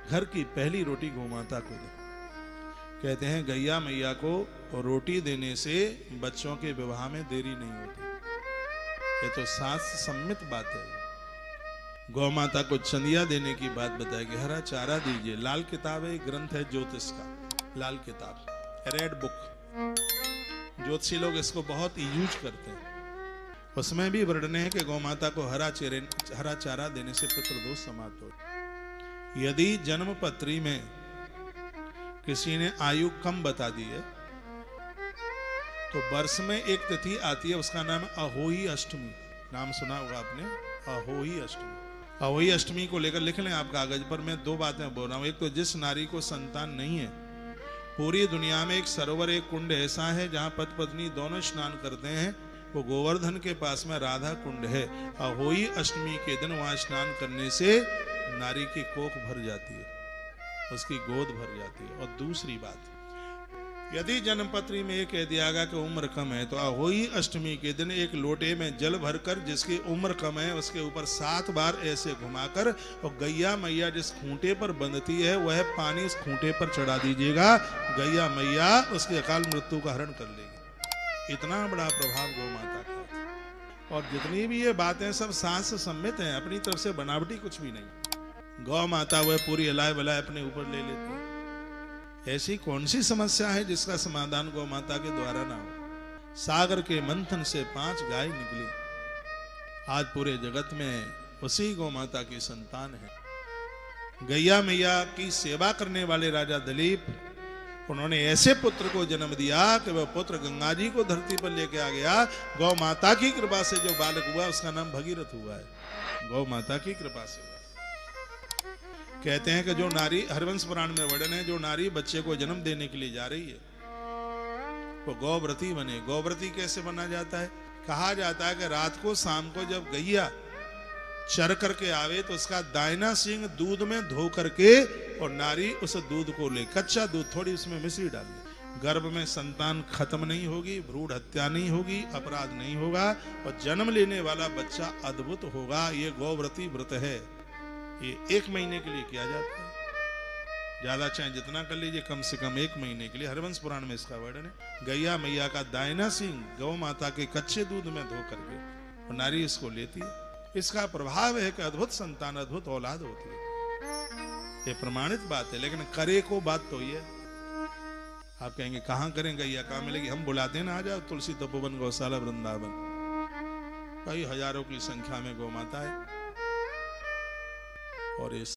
घर की पहली रोटी गोमाता को दे। कहते हैं गैया मैया को रोटी देने से बच्चों के विवाह में देरी नहीं होती। ये तो शास्त्र सम्मित बात है। गौ माता को चंदिया देने की बात बताएगी। हरा चारा दीजिए। लाल किताब है, ग्रंथ है ज्योतिष का, लाल किताब, रेड बुक। ज्योतिषी लोग इसको बहुत यूज करते हैं। उसमें भी वर्णन है कि गौमाता को हरा चारा देने से पितृदोष समाप्त हो। यदि जन्म पत्री में किसी ने आयु कम बता दी है तो वर्ष में एक तिथि आती है, उसका नाम अहोई अष्टमी। नाम सुना होगा आपने, अहोई अष्टमी। अहोई अष्टमी को लेकर लिख लें आप कागज पर। मैं दो बातें बोल रहा हूं। एक तो जिस नारी को संतान नहीं है, पूरी दुनिया में एक सरोवर, एक कुंड ऐसा है जहां पति पत्नी दोनों स्नान करते हैं, वो गोवर्धन के पास में राधा कुंड है। अहोई अष्टमी के दिन वहां स्नान करने से नारी की कोख भर जाती है, उसकी गोद भर जाती है। और दूसरी बात, यदि जन्मपत्री में ये कह दिया गया कि उम्र कम है, तो अहोई अष्टमी के दिन एक लोटे में जल भरकर जिसकी उम्र कम है उसके ऊपर 7 बार ऐसे घुमाकर, और गैया मैया जिस खूंटे पर बंधती है वह पानी उस खूंटे पर चढ़ा दीजिएगा। गैया मैया उसके अकाल मृत्यु का हरण कर लेगी। इतना बड़ा प्रभाव गौ माता का। और जितनी भी ये बातें सब शास्त्र सम्मित हैं, अपनी तरफ से बनावटी कुछ भी नहीं। गौ माता वह पूरी अलाय बलाय अपने ऊपर ले लेती है। ऐसी कौन सी समस्या है जिसका समाधान गौ माता के द्वारा ना हो। सागर के मंथन से 5 गाय निकली। आज पूरे जगत में उसी गौ माता की संतान है। गैया मैया की सेवा करने वाले राजा दिलीप, उन्होंने ऐसे पुत्र को जन्म दिया कि वह पुत्र गंगा जी को धरती पर लेके आ गया। गौ माता की कृपा से जो बालक हुआ उसका नाम भगीरथ हुआ है। गौ माता की कृपा से। कहते हैं कि जो नारी, हरवंश पुराण में वर्णन है, जो नारी बच्चे को जन्म देने के लिए जा रही है वो गौव्रती बने। गौव्रती कैसे बना जाता है? कहा जाता है कि रात को शाम को जब गैया चर करके आवे तो उसका दाहिना सींग दूध में धो करके, और नारी उस दूध को ले, कच्चा दूध, थोड़ी उसमें मिश्री डाल ले। गर्भ में संतान खत्म नहीं होगी, भ्रूण हत्या नहीं होगी, अपराध नहीं होगा, और जन्म लेने वाला बच्चा अद्भुत होगा। ये गौव्रती व्रत है। ये 1 महीने के लिए किया जाता है। ज्यादा चाहे जितना कर लीजिए, कम से कम 1 महीने के लिए। हरवंश पुराण में इसका वर्णन है। गैया मैया का दाहिना सिंह गौ माता के कच्चे दूध में धो करके और नारी इसको लेती है। इसका प्रभाव है कि अद्भुत संतान, अद्भुत औलाद होती है। ये प्रमाणित बात है। लेकिन करे को बात तो ये, आप कहेंगे कहां करें गैया, कहां मिलेगी? हम बुलाते हैं ना, आ जाओ तुलसी तपोवन गौशाला वृंदावन। कई हजारों की संख्या में गौ माता है। और इस